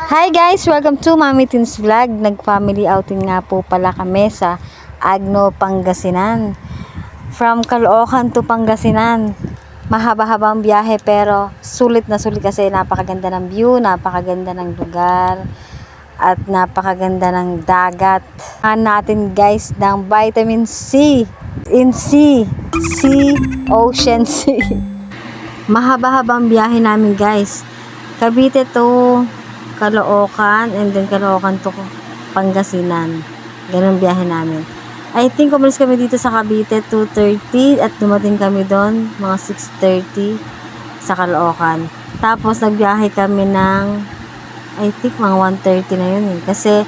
Hi guys! Welcome to Mami Teens Vlog. Nag-family outing nga po pala kami sa Agno, Pangasinan. From Caloocan to Pangasinan. Mahaba-habang biyahe pero sulit na sulit kasi napakaganda ng view, napakaganda ng lugar, at napakaganda ng dagat. Natin guys ng vitamin C in sea, ocean sea. Mahaba-habang biyahe namin guys. Cavite to Caloocan, and then Caloocan to Pangasinan. Ganun biyahe namin. I think umalis kami dito sa Cavite 2:30 at dumating kami doon mga 6:30 sa Caloocan. Tapos nagbiyahe kami ng I think mga 1:30 na yun eh. Kasi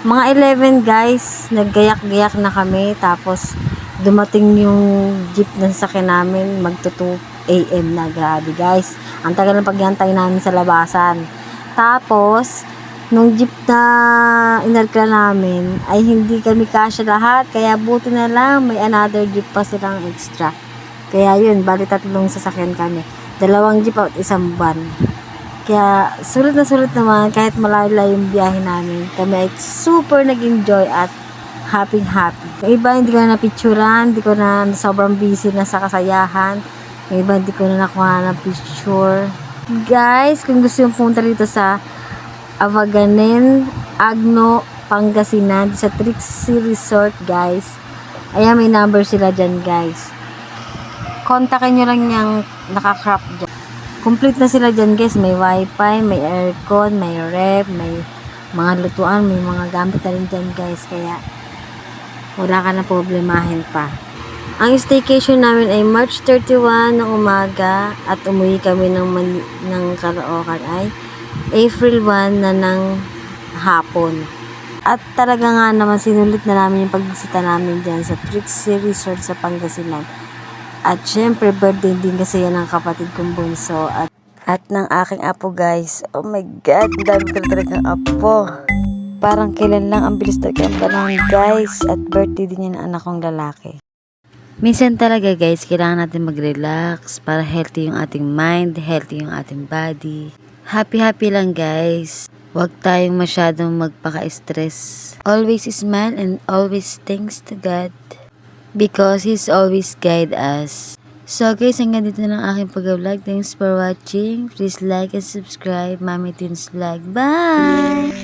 mga 11 guys, naggayak-gayak na kami. Tapos dumating yung jeep na sasakyan namin magto 2 AM na. Grabe guys. Ang tagal ng paghihantay namin sa labasan. Tapos, nung jeep na inarkla namin, ay hindi kami kasya lahat. Kaya buti na lang, may another jeep pa silang extra. Kaya yun, bali 3 sasakyan kami. 2 jeep at 1 van. Kaya, sulit na sulit naman, kahit malayo yung biyahe namin. Kami ay super nag-enjoy at happy. Yung iba, hindi ko na napicturan, hindi ko na sobrang busy na sa kasayahan. Yung iba, hindi ko na nakuha ng picture. Guys, kung gusto yung punta dito sa Avaganen, Agno, Pangasinan, sa Trixie Resort guys, ayan may number sila dyan guys. Kontakin nyo lang yung nakakrap dyan. Complete na sila dyan guys, may wifi, may aircon, may ref, may mga lutuan, may mga gamit na rin dyan guys, kaya wala ka na problemahin pa. Ang staycation namin ay March 31 ng umaga at umuwi kami ng Caloocan ay April 1 na ng hapon. At talaga nga naman sinulit na namin yung pagbisita namin dyan sa Trixie Resort sa Pangasinan. At syempre birthday din kasi yan ng kapatid kong bunso at ng aking apo guys. Oh my God, dami ko talagang apo. Parang kailan lang ang bilis talaga ang panahon guys, at birthday din yan ng anak kong lalaki. Minsan talaga guys, kailangan natin mag-relax para healthy yung ating mind, healthy yung ating body. Happy lang guys. Huwag tayong masyadong magpaka-stress. Always smile and always thanks to God because He's always guide us. So guys, hanggang dito na ang aking pag-vlog. Thanks for watching. Please like and subscribe Mami Teens Vlog. Bye!